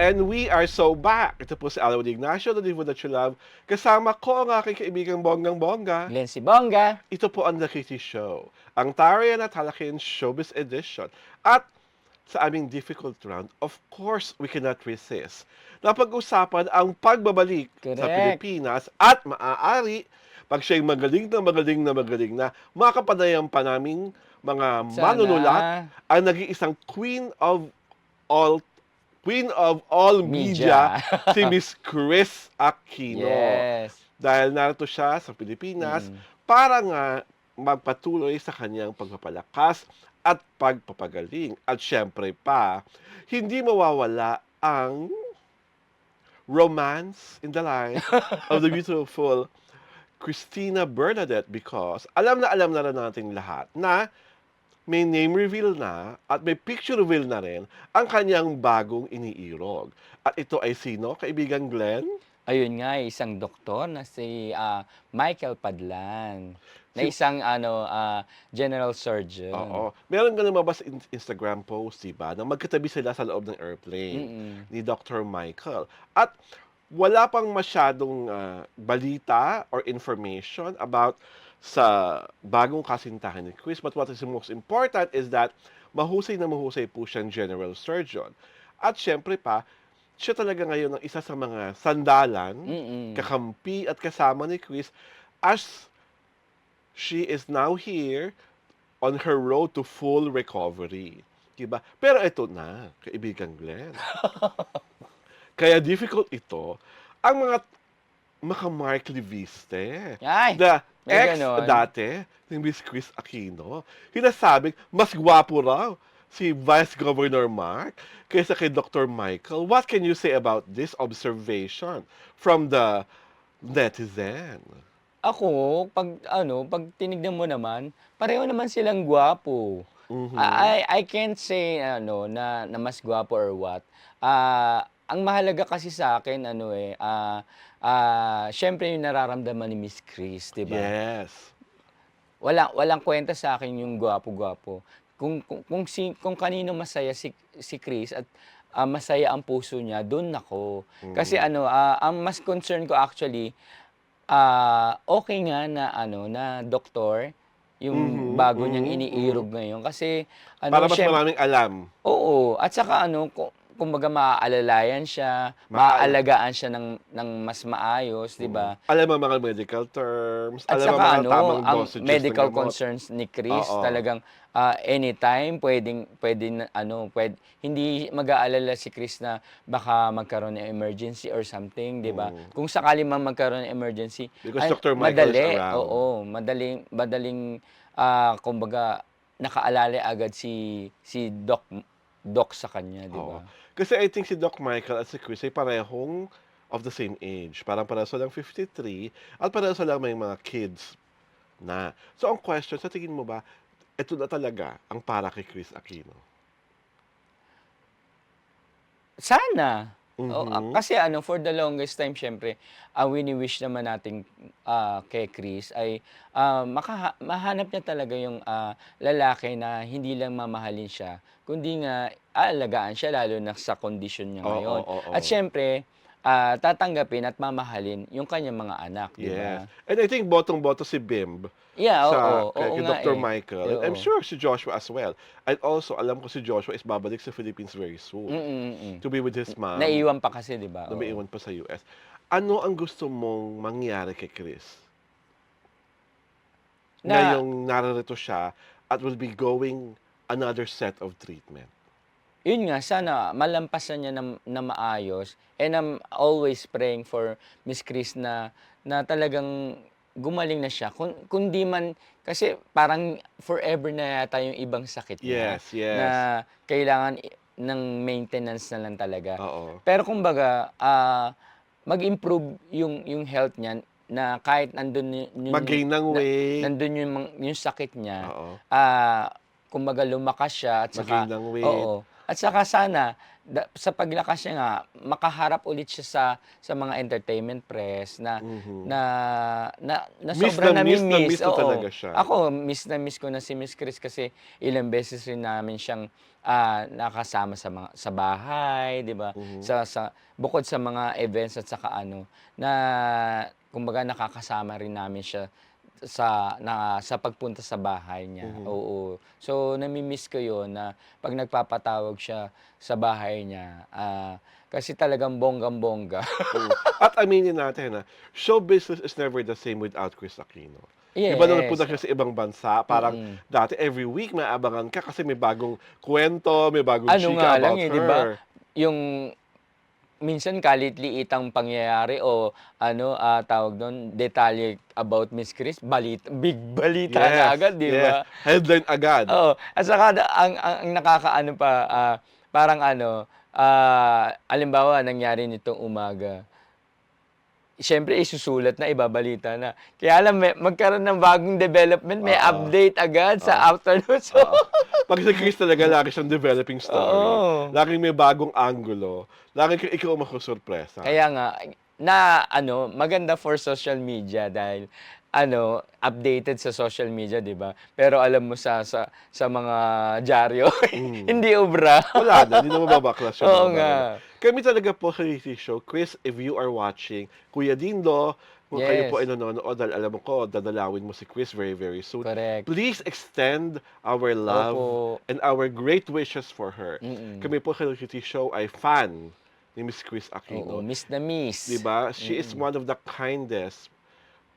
And we are so back. Ito po si Alwin Ignacio, the Divo That You Love. Kasama ko ang aking kaibigang bonggang-bongga. Glenn Sibonga. Ito po ang The Kitty Show, ang Tarian at Halakin Showbiz Edition. At sa aming difficult round, of course, we cannot resist na pag-usapan ang pagbabalik sa Correct. Pilipinas at maaari, pag siya'y magaling na, makapanayam pa naming mga Sana. manunulat ang nag-iisang Queen of all media, si Miss Chris Aquino. Yes. Dahil narito siya sa Pilipinas para nga magpatuloy sa kanyang pagpapalakas at pagpapagaling. At syempre pa, hindi mawawala ang romance in the life of the beautiful Christina Bernadette because alam na rin nating lahat na may name reveal na at may picture reveal na rin ang kanyang bagong iniirog. At ito ay sino, kaibigan Glenn? Ayun nga, isang doktor na si Michael Padlan. Na Si- isang general surgeon. Oo. Meron nga lumabas Instagram post, diba, na magkatabi sila sa loob ng airplane ni Dr. Michael. At wala pang masyadong balita or information about sa bagong kasintahan ni Chris. But what is most important is that mahusay na mahusay po siyang general surgeon. At syempre pa, siya talaga ngayon ang isa sa mga sandalan, kakampi at kasama ni Chris as she is now here on her road to full recovery. Diba? Pero ito na, kaibigan Glenn. Kaya difficult ito. Ang mga Mark Leviste, Ay, the may ex ganon. dati ni Miss Chris Aquino, sinasabing mas gwapo raw si Vice Governor Mark kaysa kay Dr. Michael. What can you say about this observation from the netizen? Ako, pag tinignan mo naman, pareho naman silang gwapo. I can't say na mas gwapo or what. Ang mahalaga kasi sa akin syempre yung nararamdaman ni Miss Chris, 'di ba? Yes. Walang kwenta sa akin yung gwapo-gwapo. Kung kanino masaya si Chris at masaya ang puso niya, doon ako. Kasi ang mas concern ko actually, okay nga na doktor yung bago niyang iniirog ngayon kasi Para mas maraming alam. oo, at saka kumbaga maaalalayan siya, maaalagaan siya ng mas maayos, 'di ba? Alam ang mga medical terms, At alam ang saka mga tamang ang dosages ng medical gamot. concerns ni Chris Oo. talagang anytime hindi mag-aalala si Chris na baka magkaroon ng emergency or something, 'di ba? Kung sakali man magkaroon ng emergency, Because Dr. Michael is madali, around. oo, madaling kumbaga nakaalala agad si Doc sa kanya, 'di Oo. ba? Kasi I think si Doc Michael at si Chris ay parehong of the same age. Parang pareho silang 53 at pareho silang may mga kids na. So ang question, sa tingin mo ba, ito na talaga ang para kay Chris Aquino? Sana. Kasi for the longest time siyempre, wini-wish naman natin kay Chris ay mahanap niya talaga yung lalaki na hindi lang mamahalin siya, kundi nga aalagaan siya lalo na sa kondisyon niya Oo, ngayon. oo. At siyempre, tatanggapin at mamahalin yung kanyang mga anak, 'di Yes. ba? And I think botong-boto si Bimb Yeah, sa kay oo nga Dr. eh. Michael. And I'm Oo. sure si Joshua as well. And also, alam ko si Joshua is babalik sa Philippines very soon to be with his mom. Naiwan pa kasi, 'di ba? Oo. Lumiiwan pa sa US. Ano ang gusto mong mangyari kay Chris? Na Ngayong narito siya at will be going another set of treatment. Yun nga, sana malampasan niya na maayos, and I'm always praying for Miss Chris na talagang gumaling na siya. Kung di man, kasi parang forever na yata yung ibang sakit niya. Yes, yes. Na kailangan ng maintenance na lang talaga. Oo. Pero kumbaga, mag-improve yung health niya na kahit nandun Mag-gain ng weight. nandun yung sakit niya, Oo. kumbaga lumakas siya at saka Mag-gain ng weight. oo. At saka sana sa paglakas niya nga makaharap ulit siya sa mga entertainment press na Mhm. na na sobrang Na nami-miss, miss na oo. talaga siya. Ako miss na miss ko na si Miss Chris kasi ilang beses rin namin siyang, nakasama sa bahay, 'di ba? Mhm, Sa bukod sa mga events at saka ano, na kumbaga nakakasama rin namin siya sa pagpunta sa bahay niya, mhm. oo. So, nami-miss ko 'yun na 'pag nagpapatawag siya sa bahay niya, kasi talagang bonggang-bongga. Mm. At aminin natin, show business is never the same without Chris Aquino. Iba na nagpunta Yes, siya sa ibang bansa, parang mm. dati every week maabangan ka kasi may bagong kuwento, may bagong Ano chika nga lang, about 'di ba, her. yung minsan kalit-liitang pangyayari o ano, tawag dun, detalye about Miss Chris, big balita na Yes, agad, 'di yes. ba? Headline agad. Oo, at saka ang nakakaano pa, parang ano, halimbawa nangyari nitong umaga, siyempre isusulat na, ibabalita na. Kaya lang magkaroon ng bagong development, may Oo, update agad oo, sa afternoon. So oo. 'Pag si Chris talaga lagi siyang developing story. oo. Laging may bagong anggulo. Laging ikaw ang makusurpresa. Kaya nga, na ano, maganda for social media dahil ano, updated sa social media, 'di ba? Pero alam mo sa mga dyaryo, Hmm. hindi obra. Wala na, hindi na mababaklas yung Oo mga nga. bagay na kami talaga po sa reality show, Chris, if you are watching, Kuya Dindo, kung kayo po ay Yes, nanonood, dahil alam ko, dadalawin mo si Chris very, very soon. correct. Please extend our love Opo, and our great wishes for her. mm. Kami po sa reality show ay fan ni Miss Chris Oo, Aquino. miss na miss. 'Di ba? She is Mm, one of the kindest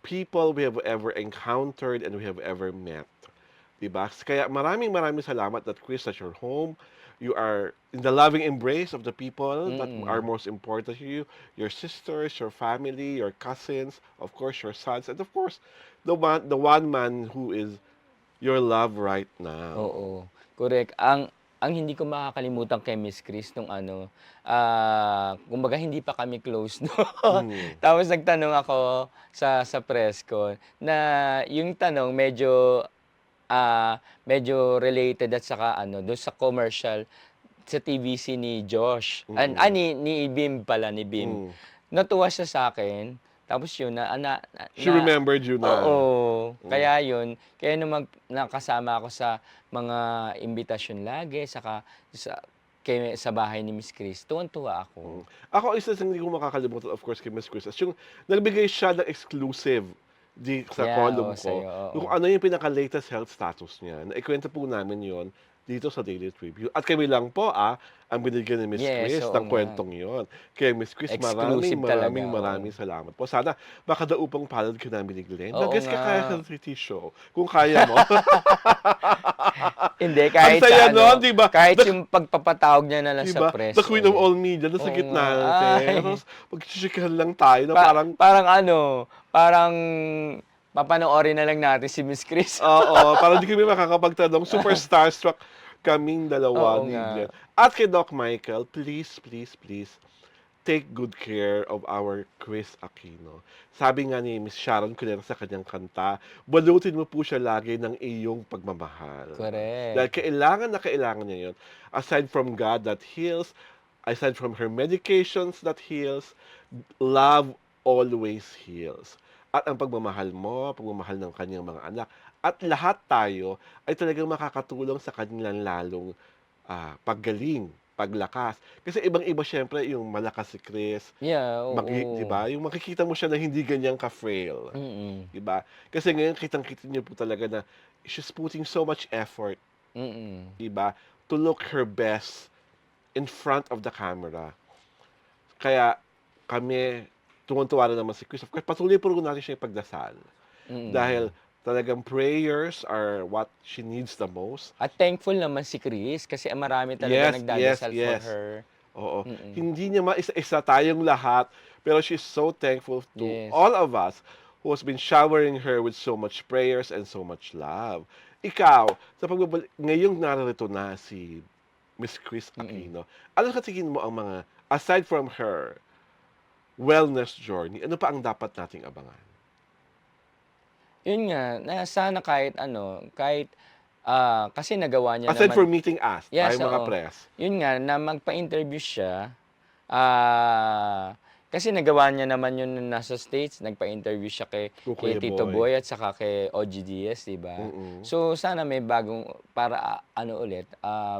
people we have ever encountered and we have ever met. 'Di ba? Kaya maraming maraming salamat that Chris at your home. You are in the loving embrace of the people that are mm. most important to you, your sisters, your family, your cousins, of course your sons, and of course the one man who is your love right now. Oo, correct. Ang hindi ko makakalimutan kay Miss Chris nung ano, kumbaga hindi pa kami close 'no. Mm. Tapos nagtanong ako sa press con na yung tanong medyo related at saka ano dun sa commercial sa TVC ni Josh, Mm. ni Bim pala, ni Bim. Mm. Natuwa siya sa'kin, tapos yun na na na She na remembered you oo, na. Mm. kaya yun, kaya nung nakasama ako sa mga imbitasyon lagi saka sa bahay ni Miss Chris, tuwang-tuwa ako. Mm. Ako isa sa hindi ko makakalimutan of course kay Miss Cruz is yung nagbigay siya ng exclusive sa Yeah, column oo, ko, sa'yo, oo. yung ano yung pinaka-latest health status niya. Naikwento po namin yon dito sa Daily Tribute. At kami lang po, ang binigyan ni Miss Yes, Chris oo ng nga. kwentong yon. Kaya Miss Chris, maraming Exclusive talaga, maraming oo. maraming salamat po. Sana makadaupang palad ka namin ni Glenn. Oo Mag-guest nga. ka kaya sa reality show, kung kaya mo. Hindi, Ang kahit saya sa nun, ano, di ba? kahit yung pagpapatawag niya na lang 'Di sa ba? The press, queen of oo. all media nasa Oo nga, gitna natin. ay. Tapos magchichikahan lang tayo na parang Parang ano, parang papanoorin na lang natin si Miss Chris. oo, parang hindi kami makakapagtanong. Super starstruck kaming dalawa Oo ni nga, Glenn. At kay Doc Michael, please, please, please, take good care of our Chris Aquino. Sabi nga ni Miss Sharon Cunera sa kanyang kanta, balutin mo po siya lagi ng iyong pagmamahal. Dahil correct. kailangan na kailangan niya yun. Aside from God that heals, aside from her medications that heals, love always heals. At ang pagmamahal mo, pagmamahal ng kanyang mga anak, at lahat tayo ay talagang makakatulong sa kanilang lalong paggaling, paglakas. Kasi ibang-iba siyempre yung malakas si Chris, Yeah, 'di oo. ba? Yung makikita mo siya na hindi ganyan ka-frail, Mm, 'di ba? Kasi ngayon kitang-kita niyo po talaga na she's putting so much effort, mm. 'di ba, to look her best in front of the camera. Kaya kami, tuwang-tuwa rin naman si Chris. Of course, patuloy po rin natin siya ipagdasal. Dahil Mm. talagang prayers are what she needs the most. At thankful naman si Chris kasi marami talaga Yes, yes, nagdadasal for yes. her. Oo. Mm, Hindi niya maisa-isa tayong lahat, pero she's so thankful to yes. all of us who has been showering her with so much prayers and so much love. Ikaw, sa pagbabalik, ngayong narito na si Miss Chris Mm. Aquino, ano sa tingin mo ang mga, aside from her wellness journey, ano pa ang dapat nating abangan? Yun nga, na sana kahit ano, kahit Kasi nagawa niya Aside naman. for meeting us, Yes, tayo mga oo. press. Yun nga, na magpa-interview siya. Kasi nagawa niya naman yun nung nasa States, nagpa-interview siya kay Kuya Tito Boy. Boy at saka kay OG Diaz, 'di ba? Mm. So sana may bagong para ano ulit,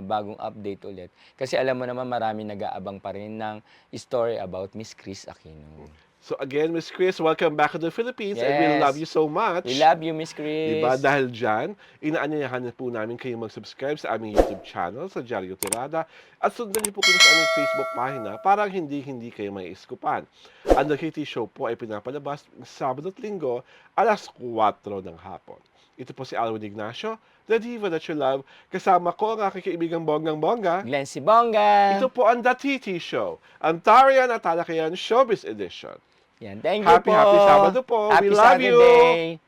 bagong update ulit. Kasi alam mo naman marami nag-aabang pa rin ng story about Miss Chris Aquino. So again, Miss Chris, welcome back to the Philippines and we love you Yes. so much. We love you, Miss Diba? Chris. Dahil dyan, inaanyayahan na po namin kayo mag-subscribe sa aming YouTube channel, sa Diaryo Tirada, at sundan niyo po kami sa aming Facebook pagina para hindi kayo may iskupan. Ang The KT Show po ay pinapalabas Sabado at Linggo, alas 4 ng hapon. Ito po si Alwin Ignacio, the diva that you love. Kasama ko ang aking kaibigang bonggang-bongga. Glenn Sibonga. Ito po ang The TT Show, ang Tarian at Talakayan Showbiz Edition. Yan, thank you Happy po. Sabado po. Happy We love you. Saturday.